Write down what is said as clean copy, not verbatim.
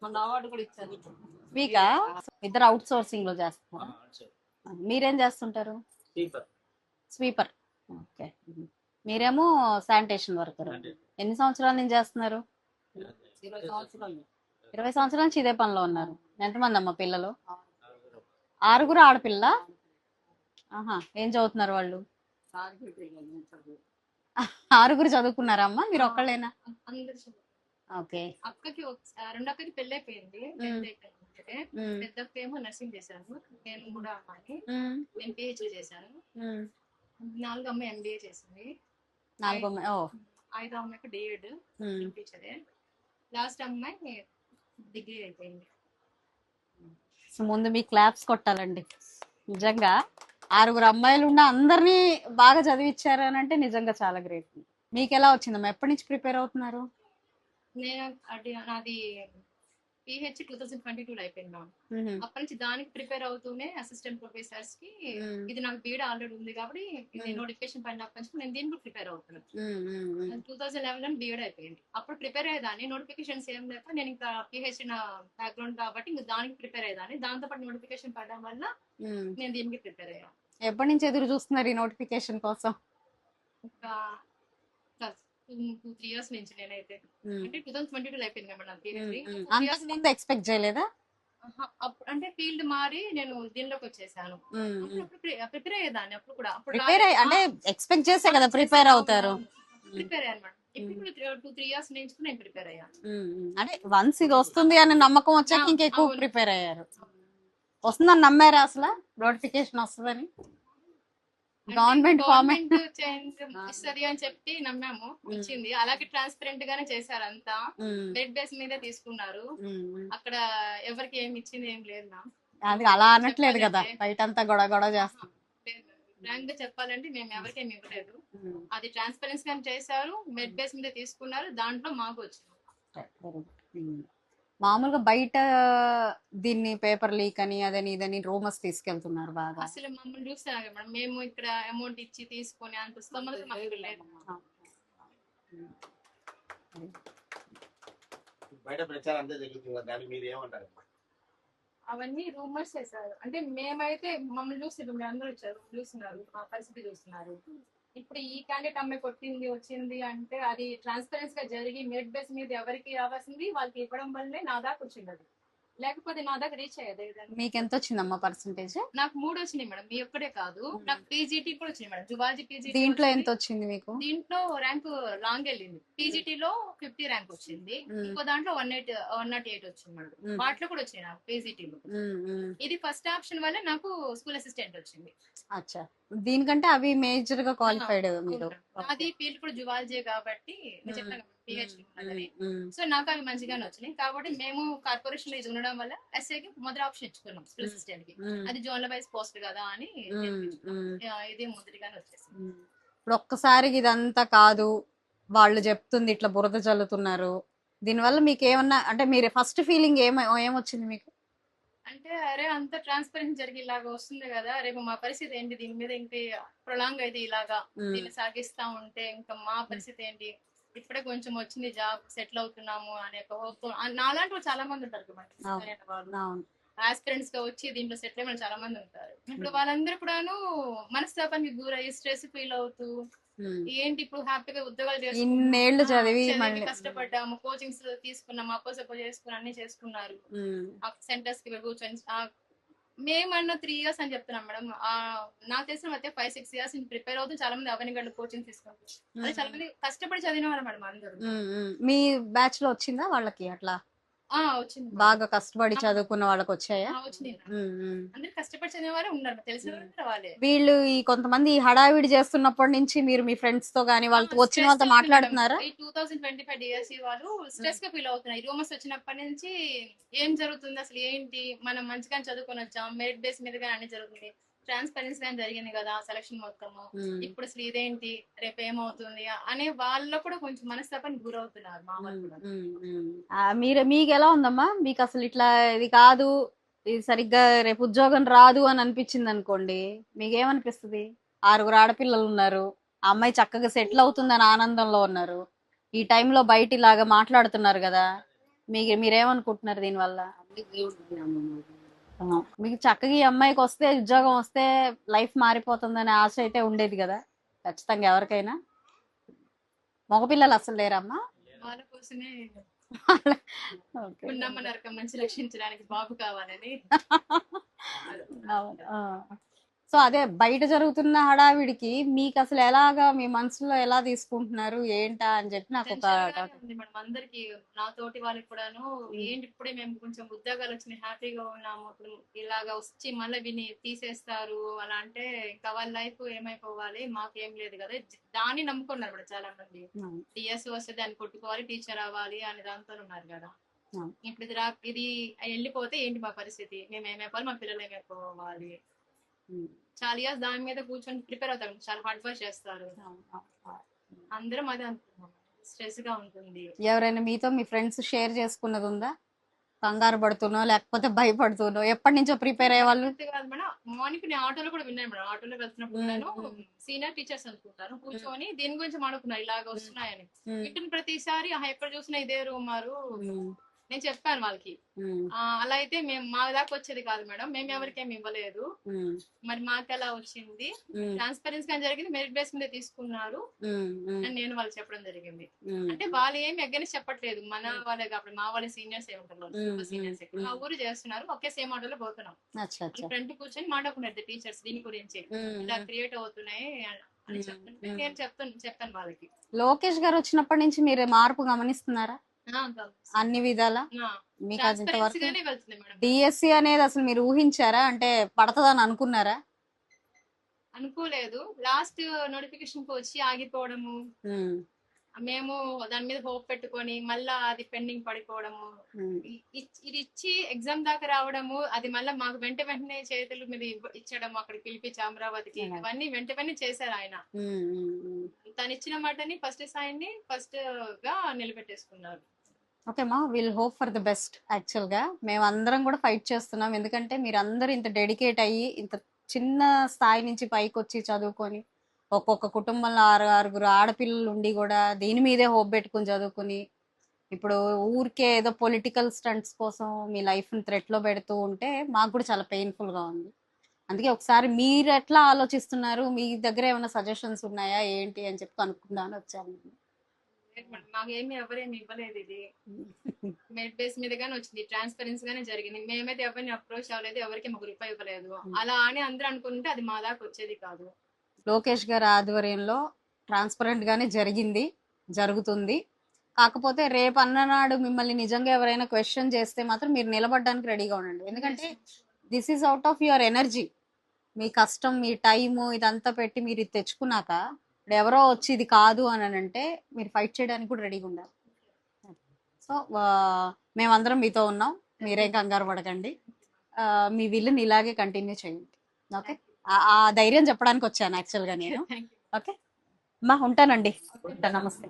మొన్న అవార్డు కూడా ఇచ్చారు. మీకా ఇద్దరు అవుట్ సోర్సింగ్ లో చేస్తున్నారా? మీరేం చేస్తుంటారు? స్వీపర్. ఓకే. మీరేమో శానిటేషన్ వర్కర్. ఎన్ని సంవత్సరాల నుంచి చేస్తున్నారు? 20 సంవత్సరాలు. 20 సంవత్సరాల నుంచి ఇదే పనిలో ఉన్నారు. ఎంతమంది అమ్మ పిల్లలు? 6 ఆడపిల్ల. ఆహా, ఏం చదువుతున్నారు వాళ్ళు? సార్కి తెలియదు చదువు. 6 చదువుకున్నారా అమ్మ? మీరు ఒక్కళ్ళేనా? అందరు చదువు. ఓకే. అక్కకి రెండో అక్కకి పెళ్లి అయిపోయింది. పెళ్లి అయిపోయింది. పెద్ద అక్క ఏమో నర్సింగ్ చేశాను. నేను కూడా అమ్మాయి. నేను పిహెచ్డి చేశాను. 4 అమ్మాయి ఎంబీఏ చేసింది. 4 అమ్మాయి. ఓ. 5 అమ్మాయికి డిఎడ్ టీచరే. లాస్ట్ అమ్మాయి డిగ్రీ అయిపోయింది. సో ముందు మీ క్లాప్స్ కొట్టాలండి. నిజంగా 6 అమ్మాయిలు ఉన్న అందరినీ బాగా చదివించారు అని అంటే నిజంగా చాలా గ్రేట్. మీకు ఎలా వచ్చిందమ్మా? ఎప్పటి నుంచి ప్రిపేర్ అవుతున్నారు? నేను నాది పిహెచ్ 2022 అయిపోయింది. అప్పటి నుంచి దానికి ప్రిపేర్ అవుతూనే అసిస్టెంట్ ప్రొఫెసర్స్ కి ఇది నాకు బీడ్ ఆల్రెడీ ఉంది కాబట్టి నేను నోటిఫికేషన్ పడినప్పటి నుంచి నేను దీనికి ప్రిపేర్ అవుతున్నాను. 2011 బీఎడ్ అయిపోయింది. అప్పుడు ప్రిపేర్ అయ్యేదాన్ని. నోటిఫికేషన్స్ ఏం లేక నేను ఇంకా పిహెచ్ నా బ్యాక్గ్రౌండ్ కాబట్టి ఇంకా దానికి ప్రిపేర్ అయ్యేదాన్ని. దాంతో పాటు నోటిఫికేషన్ పడడం వల్ల నేను దీనికి ప్రిపేర్ అయ్యాను. ఎప్పటి నుంచి ఎదురు చూస్తున్నారు ఈ నోటిఫికేషన్ కోసం? ఇంకా 2-3 years నుంచి నేనైతే. అంటే 2022 అయిపోయింది కదా అంతకు ముందు ఎక్స్పెక్ట్ చేయలేదా? అంటే ఫీల్డ్ మారి నేను దీనిలోకి వచ్చేసాను. ప్రిపేర్ అయ్యేదాన్ని అప్పుడు కూడా. ప్రిపేర్ అంటే ఎక్స్పెక్ట్ చేసే కదా ప్రిపేర్ అవుతారు. ప్రిపేర్ అయ్యాను. ఇప్పుడు 2-3 years నుంచి నేను ప్రిపేర్ అయ్యాను. అంటే వన్స్ ఇది వస్తుంది అనే నమ్మకం వచ్చాక ఇంకెక్కువ ప్రిపేర్ అయ్యారు. వస్తుందని నమ్మారా అసలు నోటిఫికేషన్ వస్తుందని? గవర్నమెంట్ ఇస్తుంది అని చెప్పి నమ్మాము. వచ్చింది. అలాగే ట్రాన్స్పరెంట్ గానే చేశారు. అంతా మెరిట్ బేస్ మీదే తీసుకున్నారు. అక్కడ ఎవరికి ఏమి ఇచ్చింది ఏం లేదు. అది అలా అనట్లేదు కదా, బయట అంతా గొడవ చేస్తాం. ఫ్రాంక్ గా చెప్పాలంటే మేము ఎవరికేమి ఇవ్వలేదు. అది ట్రాన్స్పరెన్సీ గానే చేశారు. మెరిట్ బేస్ మీద తీసుకున్నారు. దాంట్లో మాకు వచ్చింది. మామూలుగా బయట దీన్ని పేపర్ లీక్ అని అదని ఇదని రూమర్స్ తీసుకెళ్తున్నారు బాగా. అసలు మమ్మల్ని చూస్తారు మేడం. మేము ఇక్కడ అమౌంట్ ఇచ్చి తీసుకొని అంత స్తోమత మాకు లేదు. బయట ప్రచారం అంతా జరుగుతుంది, దాన్ని మీరు ఏమంటారు? అవన్నీ రూమర్స్ చేశారు. అంటే మేమైతే మమ్మల్ని చూసి అందరూ వచ్చారు, చూస్తున్నారు, మా పరిస్థితి చూస్తున్నారు. ఇప్పుడు ఈ క్యాండిడేట్ అమ్మాయి కొట్టింది వచ్చింది అంటే అది ట్రాన్స్పరెన్సీ గా జరిగి మెరిట్ బేస్ మీద ఎవరికి రావాల్సింది వాళ్ళకి ఇవ్వడం వల్లే నా దాకా వచ్చింది. అది లేకపోతే నా దాకా రీచ్ అయ్యేది. మీకు ఎంత వచ్చిందమ్మా పర్సెంటేజ్? నాకు 3 వచ్చినాయి మేడం. మీ ఒక్కడే కాదు, నాకు పీజీటీ కూడా వచ్చింది మేడం. Zoology PG. దీంట్లో ఎంత వచ్చింది మీకు? దీంట్లో ర్యాంక్ లాంగ్ వెళ్ళింది. పీజీటీలో 50 ర్యాంక్ వచ్చింది. ఇంకో దాంట్లో 108 వచ్చింది మేడం. వాటిలో కూడా వచ్చింది నాకు పీజీటీలో. ఇది ఫస్ట్ ఆప్షన్ వల్ల నాకు స్కూల్ అసిస్టెంట్ వచ్చింది. అచ్చా, దీనికంటే అవి మేజర్ గా క్వాలిఫైడ్ మీరు. అది ఫీల్డ్ కూడా జువాలజీ కాబట్టి పిహెచ్డి ఉన్నదని. సో నాకు అవి మంచిగానే వచ్చినాయి. కాబట్టి మేము కార్పొరేషన్ ఇది ఉండడం వల్ల ఎస్ఐకి మొదటి ఆప్షన్ ఇచ్చుకున్నాం స్కూల్ అసిస్టెంట్ కి. అది జోన్ల వైజ్ పోస్ట్ కదా అని ఇదే మొదటిగానే వచ్చేసింది. ఇప్పుడు ఒక్కసారి ఇదంతా కాదు, వాళ్ళు చెప్తుంది ఇట్లా బురద చల్లుతున్నారు, దీనివల్ల మీకు ఏమన్నా అంటే మీరు ఫస్ట్ ఫీలింగ్ ఏమొచ్చింది మీకు? అంటే అరే అంత ట్రాన్స్పరెన్సీ జరిగి ఇలాగా వస్తుంది కదా, రేపు మా పరిస్థితి ఏంటి, దీని మీద ఇంకా ప్రొలాంగ్ అయితే ఇలాగా దీన్ని సాగిస్తా ఉంటే ఇంకా మా పరిస్థితి ఏంటి, ఇప్పుడే కొంచెం వచ్చింది జాబ్ సెటిల్ అవుతున్నాము అనే ఒక హోప్. నాలాంటి చాలా మంది ఉంటారు వాళ్ళు ఆస్పిరెంట్స్ గా వచ్చి దీంట్లో సెటిల్ అయిన చాలా మంది ఉంటారు. ఇప్పుడు వాళ్ళందరూ కూడాను మనస్తాపానికి గురయ్యి స్ట్రెస్ ఫీల్ అవుతూ ఏంటి ఇప్పుడు హ్యాపీగా ఉద్యోగాలు చేసుకున్నాము, కష్టపడ్డాము, కోచింగ్స్ తీసుకున్నాము, అపోసపో చేసుకుని అన్ని చేసుకున్నారు, సెంటర్స్ కి కూర్చొని. మేమన్నా 3 years అని చెప్తున్నాం మేడం. నాకు తెలిసిన అయితే 5-6 years ప్రిపేర్ అవుతూ చాలా మంది అవనిగడ్డ కోచింగ్ తీసుకుంటారు. అదే చాలా మంది కష్టపడి చదివిన వాళ్ళు మేడం అందరూ. మీ బ్యాచ్ లో వచ్చిందా వాళ్ళకి అట్లా? వచ్చింది. బాగా కష్టపడి చదువుకున్న వాళ్ళకి వచ్చాయా? అందరు కష్టపడి చదివే వాళ్ళే ఉన్నారు, తెలిసిన వాళ్ళే. వీళ్ళు ఈ కొంతమంది హడావిడి చేస్తున్నప్పటి నుంచి మీరు మీ ఫ్రెండ్స్ తో గానీ వాళ్ళతో వచ్చిన వాళ్ళతో మాట్లాడుతున్నారా? ఈ 2025 DSE వాళ్ళు స్ట్రెస్ గా ఫీల్ అవుతున్నారు. రూమర్స్ వచ్చినప్పటి నుంచి ఏం జరుగుతుంది అసలు ఏంటి, మనం మంచిగా చదువుకొని వచ్చాం, మెరిట్ బేస్ మీద కానీ అన్ని జరుగుతుంది, ట్రాన్స్పరెన్సీ గా జరిగింది కదా సెలక్షన్ మొత్తము, ఇప్పుడు అసలు ఇదేంటి రేపు ఏమవుతుంది అనే వాళ్ళు కూడా కొంచెం మనస్తాపానికి గురవుతున్నారు. మా వాళ్ళు మీకు ఎలా ఉందమ్మా? మీకు అసలు ఇట్లా ఇది కాదు, ఇది సరిగ్గా రేపు ఉద్యోగం రాదు అని అనిపించింది అనుకోండి, మీకేమనిపిస్తుంది? 6 ఆడపిల్లలు ఉన్నారు, ఆ అమ్మాయి చక్కగా సెటిల్ అవుతుందని ఆనందంలో ఉన్నారు, ఈ టైంలో బయట ఇలాగా మాట్లాడుతున్నారు కదా, మీరేమనుకుంటున్నారు దీనివల్ల? మీకు చక్కగా ఈ అమ్మాయికి వస్తే ఉద్యోగం వస్తే లైఫ్ మారిపోతుందనే ఆశ అయితే ఉండేది కదా ఖచ్చితంగా ఎవరికైనా. మగపిల్లలు అసలు లేరమ్మా? వాళ్ళ కోసమే ఓకే. ఉన్నమ్మ నరకం నుంచి రక్షించడానికి బాబు కావాలని. అవును. సో అదే బయట జరుగుతున్న హడావిడికి మీకు అసలు ఎలాగా మీ మనసులో ఎలా తీసుకుంటున్నారు ఏంటా అని చెప్పి నాకు ఒక టెన్షన్ గానే ఉంది మేడం అందరికి, నా తోటి వాళ్ళకి కూడాను. ఏంటి ఇప్పుడే మేము కొంచెం ఉద్యోగాలు వచ్చి హ్యాపీగా ఉన్నాము, ఇప్పుడు ఇలాగా వచ్చి మళ్ళీ విని తీసేస్తారు అలా అంటే ఇంకా వాళ్ళ లైఫ్ ఏమైపోవాలి, మాకేం లేదు కదా. దాన్ని నమ్ముకున్నారు ఇప్పుడు చాలా మంది. టీఎస్ వస్తే దాన్ని కొట్టుకోవాలి, టీచర్ అవ్వాలి అనే దాంతో ఉన్నారు కదా. ఇప్పుడు ఇది వెళ్ళిపోతే ఏంటి మా పరిస్థితి, మేము ఏమైపోవాలి, మా పిల్లలు ఏమైపోవాలి. చాలా ఇయర్స్ దాని మీద కూర్చొని ప్రిపేర్ అవుతారు, చాలా హార్డ్ వర్క్ చేస్తారు. అందరం అదే అనుకుంటున్నాం, స్ట్రెస్ గా ఉంటుంది. ఎవరైనా మీతో మీ ఫ్రెండ్స్ షేర్ చేసుకున్నది ఉందా? కంగారు పడుతున్నో లేకపోతే భయపడుతున్నో ఎప్పటి నుంచో ప్రిపేర్ అయ్యే వాళ్ళు? మార్నింగ్ నేను ఆటోలో కూడా విన్నాను మేడం. ఆటోలో వెళ్తున్నప్పుడు నేను సీనియర్ టీచర్స్ అనుకుంటాను కూర్చొని దీని గురించి మాట్లాడుకున్నారు ఇలాగ వస్తున్నాయని. వింటున్న ప్రతిసారి ఎక్కడ చూసినా ఇదే రూమారు. నేను చెప్పాను వాళ్ళకి, అలా అయితే మేము మా దాకా వచ్చేది కాదు మేడం, మేము ఎవరికేమి ఇవ్వలేదు, మరి మాకు ఎలా వచ్చింది, ట్రాన్స్పరెన్సీ గా జరిగింది, మెరిట్ బేస్ మీద తీసుకున్నారు అని నేను వాళ్ళు చెప్పడం జరిగింది. అంటే వాళ్ళు ఏమి అగైన్స్ చెప్పట్లేదు, మన వాళ్ళే కాబట్టి మా వాళ్ళ సీనియర్స్ ఏమంటారు, సీనియర్స్ మా ఊరు చేస్తున్నారు, ఒకే సేమ్ ఆటోలో పోతున్నాం. ఫ్రంట్ కూర్చొని మాట్లాడుకున్నారు టీచర్స్ దీని గురించి, ఇలా క్రియేట్ అవుతున్నాయి అని చెప్తుంటే నేను చెప్పాను వాళ్ళకి. లోకేష్ గారు వచ్చినప్పటి నుంచి మీరు మార్పు గమనిస్తున్నారా అన్ని విధాల? మీకు అది ఇంతవరకు డిఎస్సి అనేది అసలు మీరు ఊహించారా? అంటే పడతదని అనుకున్నారా? అనుకోలేదు. లాస్ట్ నోటిఫికేషన్ కి వచ్చి ఆగిపోవడము, మేము దాని మీద హోప్ పెట్టుకొని మళ్ళా అది పెండింగ్ పడిపోవడము, ఇది ఇచ్చి ఎగ్జామ్ దాకా రావడము, అది మళ్ళీ మాకు వెంటనే చేతుల మీద ఇచ్చడం, అక్కడికి పిలిపించి అమరావతికి, ఇవన్నీ వెంటనే చేశారు ఆయన. తను ఇచ్చిన మాటని ఫస్ట్ గా నిలబెట్టేసుకున్నారు. ఓకే మా, will hope for the best. Actual గా మేము అందరం కూడా ఫైట్ చేస్తున్నాం, ఎందుకంటే మీరు అందరూ ఇంత డెడికేట్ అయ్యి ఇంత చిన్న స్థాయి నుంచి పైకి వచ్చి చదువుకొని ఒక్కొక్క కుటుంబంలో 6 ఆడపిల్లలు ఉండి కూడా దీని మీదే హోప్ పెట్టుకుని చదువుకుని ఇప్పుడు ఊరికే ఏదో పొలిటికల్ స్టంట్స్ కోసం మీ లైఫ్ ని థ్రెట్ లో పెడుతూ ఉంటే మాకు కూడా చాలా పెయిన్ఫుల్ గా ఉంది. అందుకే ఒకసారి మీరు ఎట్లా ఆలోచిస్తున్నారు, మీ దగ్గర ఏమైనా సజెషన్స్ ఉన్నాయా ఏంటి అని చెప్పి కనుక్కుందామని వచ్చాను. మాకేమి ఎవరేమి ఇవ్వలేదు, ఇది మెరిట్ బేస్ మీద గానీ వచ్చింది, ట్రాన్స్పరెన్సీ గానే జరిగింది, మేమైతే ఎవరిని అప్రోచ్ అవ్వలేదు, ఎవరికి మాకు రూపాయి ఇవ్వలేదు. అలా అని అందరూ అనుకుంటే అది మా దాకా వచ్చేది కాదు. లోకేష్ గారి ఆధ్వర్యంలో ట్రాన్స్పరెంట్ గానే జరుగుతుంది. కాకపోతే రేపు అన్ననాడు మిమ్మల్ని నిజంగా ఎవరైనా క్వశ్చన్ చేస్తే మాత్రం మీరు నిలబడడానికి రెడీగా ఉండండి, ఎందుకంటే this is out of your energy. మీ కష్టం, మీ టైము ఇదంతా పెట్టి మీరు ఇది తెచ్చుకున్నాక ఎవరో వచ్చి ఇది కాదు అని అంటే మీరు ఫైట్ చేయడానికి కూడా రెడీగా ఉండాలి. సో మేమందరం మీతో ఉన్నాం, మీరేం కంగారు పడకండి, మీ విల్లుని ఇలాగే కంటిన్యూ చేయండి. ఓకే, ఆ ధైర్యం చెప్పడానికి వచ్చాను యాక్చువల్గా నేను. ఓకే అమ్మా, ఉంటానండి. నమస్తే.